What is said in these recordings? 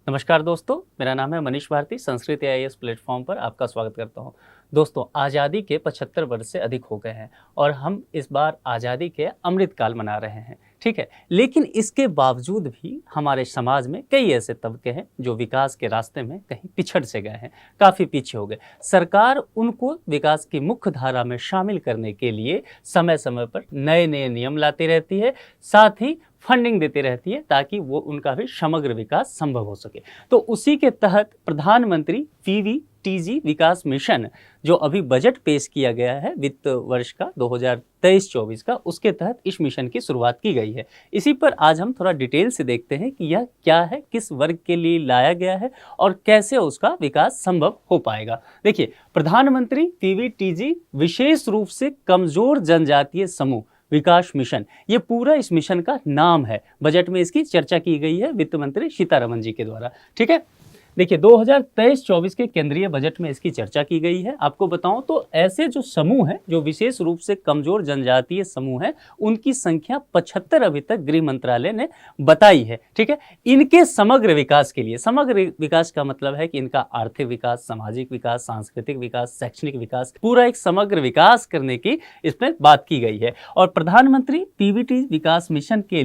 नमस्कार दोस्तों, मेरा नाम है मनीष भारती। संस्कृत AIS प्लेटफॉर्म पर आपका स्वागत करता हूं। दोस्तों, आज़ादी के 75 वर्ष से अधिक हो गए हैं और हम इस बार आज़ादी के अमृतकाल मना रहे हैं, ठीक है। लेकिन इसके बावजूद भी हमारे समाज में कई ऐसे तबके हैं जो विकास के रास्ते में कहीं पिछड़ से गए हैं, काफ़ी पीछे हो गए। सरकार उनको विकास की मुख्य धारा में शामिल करने के लिए समय समय पर नए नए नियम लाती रहती है, साथ ही फंडिंग देती रहती है ताकि वो उनका भी समग्र विकास संभव हो सके। तो उसी के तहत प्रधानमंत्री PVTG विकास मिशन जो अभी बजट पेश किया गया है वित्त वर्ष का 2023-24 का, उसके तहत इस मिशन की शुरुआत की गई है। इसी पर आज हम थोड़ा डिटेल से देखते हैं कि यह क्या है, किस वर्ग के लिए लाया गया है और कैसे उसका विकास संभव हो पाएगा। देखिए, प्रधानमंत्री PVTG विशेष रूप से कमजोर जनजातीय समूह विकास मिशन, ये पूरा इस मिशन का नाम है। बजट में इसकी चर्चा की गई है वित्त मंत्री सीतारमण जी के द्वारा, ठीक है। देखिए, 2023-24 के केंद्रीय बजट में इसकी चर्चा की गई है। आपको बताऊं तो ऐसे जो समूह हैं, जो विशेष रूप से कमजोर जनजातीय समूह हैं, उनकी संख्या 75 अभी तक गृह मंत्रालय ने बताई है, ठीक है। इनके समग्र विकास के लिए, समग्र विकास का मतलब है कि इनका आर्थिक विकास, सामाजिक विकास, सांस्कृतिक विकास, शैक्षणिक विकास, पूरा एक समग्र विकास करने की इसमें बात की गई है। और प्रधानमंत्री PVT विकास मिशन के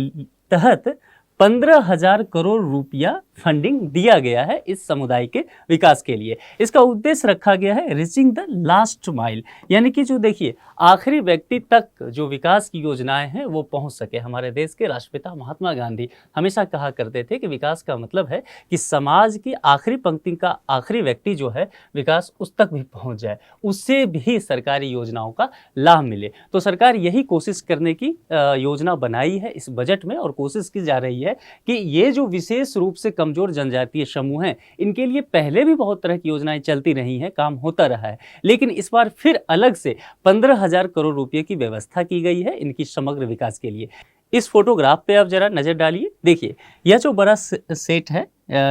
तहत 15,000 करोड़ रुपया फंडिंग दिया गया है इस समुदाय के विकास के लिए। इसका उद्देश्य रखा गया है रीचिंग द लास्ट माइल, यानी कि जो देखिए आखिरी व्यक्ति तक जो विकास की योजनाएं हैं वो पहुंच सके। हमारे देश के राष्ट्रपिता महात्मा गांधी हमेशा कहा करते थे कि विकास का मतलब है कि समाज की आखिरी पंक्ति का आखिरी व्यक्ति जो है, विकास उस तक भी पहुंच जाए, उससे भी सरकारी योजनाओं का लाभ मिले। तो सरकार यही कोशिश करने की योजना बनाई है इस बजट में, और कोशिश की जा रही है कि ये जो विशेष रूप से कमजोर जनजातीय समूह हैं, इनके लिए पहले भी बहुत तरह की योजनाएं चलती रही हैं, काम होता रहा है, लेकिन इस बार फिर अलग से 15,000 करोड़ रुपए की व्यवस्था की गई है इनकी समग्र विकास के लिए। इस फोटोग्राफ पे आप जरा नजर डालिए। देखिए, यह जो बड़ा सेट है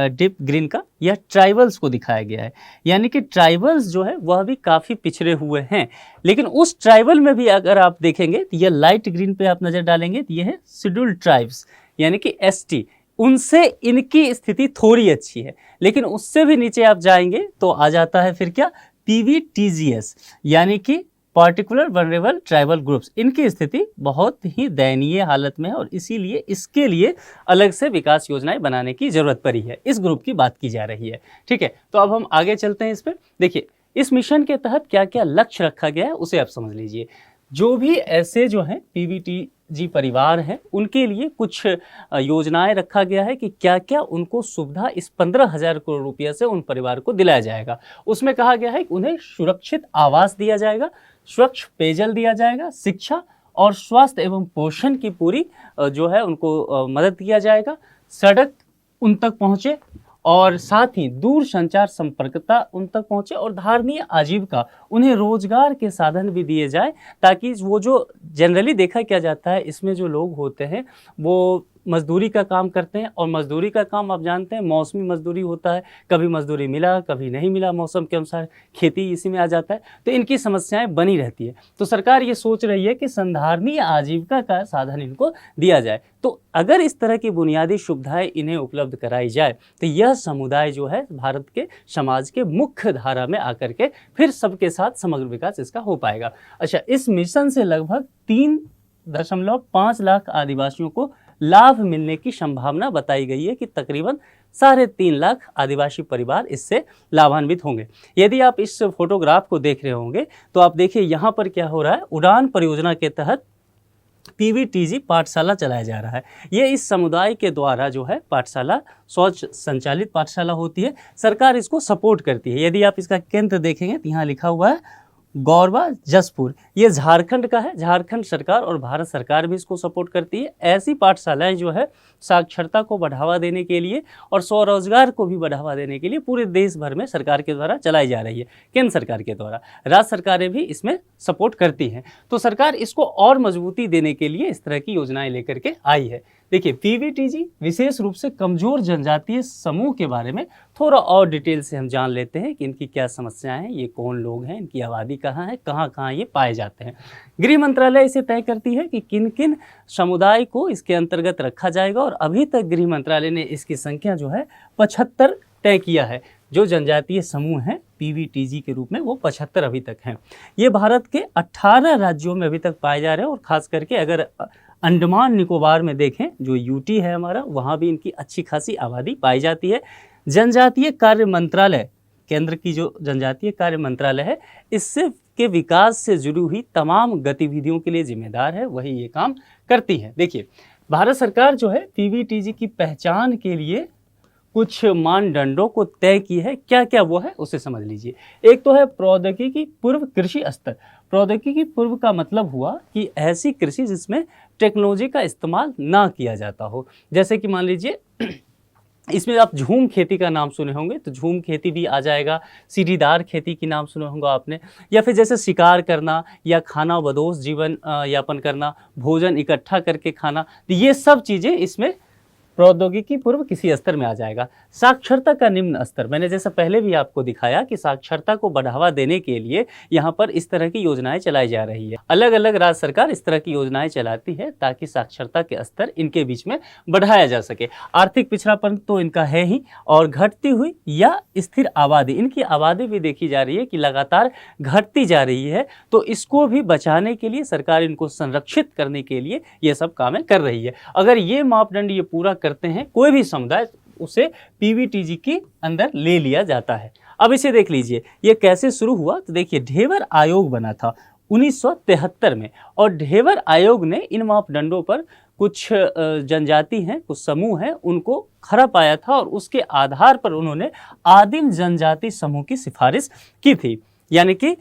डीप ग्रीन का, यह ट्राइबल्स को दिखाया गया है। यानी कि ट्राइबल्स जो है वह भी काफ़ी पिछड़े हुए हैं, लेकिन उस ट्राइबल में भी अगर आप देखेंगे तो यह लाइट ग्रीन पे आप नज़र डालेंगे तो यह है शेड्यूल्ड ट्राइब्स, यानी कि ST। उनसे इनकी स्थिति थोड़ी अच्छी है, लेकिन उससे भी नीचे आप जाएंगे तो आ जाता है फिर क्या, PVTGS, यानी कि पार्टिकुलर वनरेबल ट्राइबल ग्रुप्स। इनकी स्थिति बहुत ही दयनीय हालत में है और इसीलिए इसके लिए अलग से विकास योजनाएं बनाने की जरूरत पड़ी है। इस ग्रुप की बात की जा रही है, ठीक है। तो अब हम आगे चलते हैं इस पर। देखिए, इस मिशन के तहत क्या क्या लक्ष्य रखा गया है उसे आप समझ लीजिए। जो भी ऐसे जो हैं PVTG परिवार हैं, उनके लिए कुछ योजनाएं रखा गया है कि क्या क्या उनको सुविधा इस 15,000 करोड़ रुपये से उन परिवार को दिलाया जाएगा। उसमें कहा गया है कि उन्हें सुरक्षित आवास दिया जाएगा, स्वच्छ पेयजल दिया जाएगा, शिक्षा और स्वास्थ्य एवं पोषण की पूरी जो है उनको मदद दिया जाएगा, सड़क उन तक पहुँचे और साथ ही दूर संचार संपर्कता उन तक पहुंचे, और धारणीय आजीविका, उन्हें रोजगार के साधन भी दिए जाए, ताकि वो जो जनरली देखा क्या जाता है, इसमें जो लोग होते हैं वो मजदूरी का काम करते हैं, और मजदूरी का काम आप जानते हैं मौसमी मजदूरी होता है, कभी मजदूरी मिला कभी नहीं मिला, मौसम के अनुसार खेती इसी में आ जाता है, तो इनकी समस्याएं बनी रहती है। तो सरकार ये सोच रही है कि संधारणीय आजीविका का साधन इनको दिया जाए। तो अगर इस तरह की बुनियादी सुविधाएं इन्हें उपलब्ध कराई जाए तो यह समुदाय जो है भारत के समाज के मुख्य धारा में आकर के फिर सबके साथ समग्र विकास इसका हो पाएगा। अच्छा, इस मिशन से लगभग 3.5 लाख आदिवासियों को लाभ मिलने की संभावना बताई गई है कि तकरीबन 3.5 लाख आदिवासी परिवार इससे लाभान्वित होंगे। यदि आप इस फोटोग्राफ को देख रहे होंगे तो आप देखिए यहाँ पर क्या हो रहा है। उड़ान परियोजना के तहत PVTG पाठशाला चलाया जा रहा है। ये इस समुदाय के द्वारा जो है पाठशाला, स्वच्छ संचालित पाठशाला होती है, सरकार इसको सपोर्ट करती है। यदि आप इसका केंद्र देखेंगे तो यहाँ लिखा हुआ है गौरवा जसपुर, ये झारखंड का है। झारखंड सरकार और भारत सरकार भी इसको सपोर्ट करती है। ऐसी पाठशालाएं जो है साक्षरता को बढ़ावा देने के लिए और स्वरोजगार को भी बढ़ावा देने के लिए पूरे देश भर में सरकार के द्वारा चलाई जा रही है, केंद्र सरकार के द्वारा। राज्य सरकारें भी इसमें सपोर्ट करती हैं। तो सरकार इसको और मजबूती देने के लिए इस तरह की योजनाएं लेकर के आई है। देखिए पीवीटीजी विशेष रूप से कमजोर जनजातीय समूह के बारे में थोड़ा और डिटेल से हम जान लेते हैं कि इनकी क्या समस्याएं हैं, ये कौन लोग हैं, इनकी आबादी कहाँ है, कहाँ कहाँ ये पाए जाते हैं। गृह मंत्रालय इसे तय करती है कि किन किन समुदाय को इसके अंतर्गत रखा जाएगा और अभी तक गृह मंत्रालय ने इसकी संख्या जो है 75 तय किया है। जो जनजातीय समूह हैं पीवीटीजी के रूप में वो 75 अभी तक हैं। ये भारत के 18 राज्यों में अभी तक पाए जा रहे हैं और ख़ास करके अगर अंडमान निकोबार में देखें जो यूटी है हमारा, वहाँ भी इनकी अच्छी खासी आबादी पाई जाती है। जनजातीय कार्य मंत्रालय, केंद्र की जो जनजातीय कार्य मंत्रालय है, इससे के विकास से जुड़ी हुई तमाम गतिविधियों के लिए जिम्मेदार है, वही ये काम करती है। देखिए भारत सरकार जो है पीवीटीजी की पहचान के लिए कुछ मानदंडों को तय की है। क्या क्या वो है उसे समझ लीजिए। एक तो है प्रौद्योगिकी पूर्व कृषि स्तर। प्रौद्योगिकी पूर्व का मतलब हुआ कि ऐसी कृषि जिसमें टेक्नोलॉजी का इस्तेमाल ना किया जाता हो। जैसे कि मान लीजिए इसमें आप झूम खेती का नाम सुने होंगे, तो झूम खेती भी आ जाएगा। सीढ़ीदार खेती की नाम सुना होगा आपने, या फिर जैसे शिकार करना या खाना बदोश जीवन यापन करना, भोजन इकट्ठा करके खाना, तो ये सब चीज़ें इसमें प्रौद्योगिकी पूर्व किसी स्तर में आ जाएगा। साक्षरता का निम्न स्तर, मैंने जैसा पहले भी आपको दिखाया कि साक्षरता को बढ़ावा देने के लिए यहाँ पर इस तरह की योजनाएं चलाई जा रही है। अलग अलग राज्य सरकार इस तरह की योजनाएं चलाती है ताकि साक्षरता के स्तर इनके बीच में बढ़ाया जा सके। आर्थिक पिछड़ापन तो इनका है ही, और घटती हुई या स्थिर आबादी, इनकी आबादी भी देखी जा रही है कि लगातार घटती जा रही है, तो इसको भी बचाने के लिए सरकार इनको संरक्षित करने के लिए ये सब कामें कर रही है। अगर ये मापदंड ये पूरा करते हैं कोई भी समुदाय, उसे पीवीटीजी के अंदर ले लिया जाता है। अब इसे देख लीजिए ये कैसे शुरू हुआ। तो देखिए ढेबर आयोग बना था 1973 में, और ढेबर आयोग ने इन मापदंडों पर कुछ जनजाति हैं, कुछ समूह हैं, उनको खरा पाया था और उसके आधार पर उन्होंने आदिम जनजाति समूह की सिफारिश की थी। यानी कि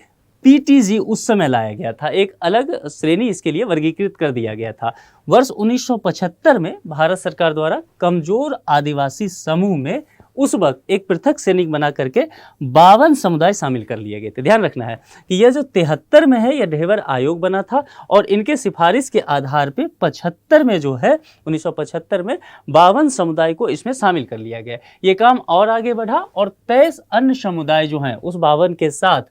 पीटीजी उस समय लाया गया था, एक अलग श्रेणी इसके लिए वर्गीकृत कर दिया गया था। वर्ष 1975 में भारत सरकार द्वारा कमजोर आदिवासी समूह में उस वक्त एक पृथक श्रेणी बना करके 52 समुदाय शामिल कर लिए गए थे। ध्यान रखना है कि यह जो 73 में है यह ढेबर आयोग बना था, और इनके सिफारिश के आधार पे 75 में जो है 1975 में 52 समुदाय को इसमें शामिल कर लिया गया। ये काम और आगे बढ़ा और 23 अन्य समुदाय जो हैं उस 52 के साथ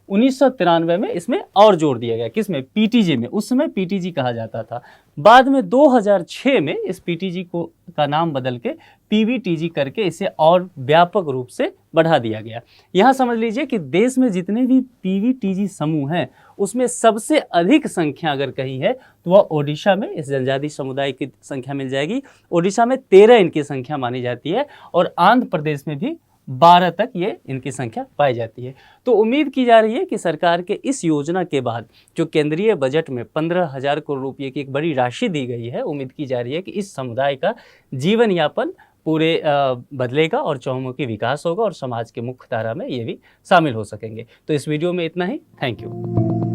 1993 में इसमें और जोड़ दिया गया। किसमें? पीटीजी में। उस समय पीटीजी कहा जाता था। बाद में 2006 में इस पीटीजी को का नाम बदल के पीवीटीजी करके इसे और व्यापक रूप से बढ़ा दिया गया। यहाँ समझ लीजिए कि देश में जितने भी पीवीटीजी समूह हैं उसमें सबसे अधिक संख्या अगर कहीं है तो वह ओडिशा में इस जनजाति समुदाय की संख्या मिल जाएगी। ओडिशा में 13 इनकी संख्या मानी जाती है, और आंध्र प्रदेश में भी 12 तक ये इनकी संख्या पाई जाती है। तो उम्मीद की जा रही है कि सरकार के इस योजना के बाद जो केंद्रीय बजट में 15,000 करोड़ रुपये की एक बड़ी राशि दी गई है, उम्मीद की जा रही है कि इस समुदाय का जीवन यापन पूरे बदलेगा और चहुमुखी विकास होगा और समाज के मुख्य धारा में ये भी शामिल हो सकेंगे। तो इस वीडियो में इतना ही। Thank you.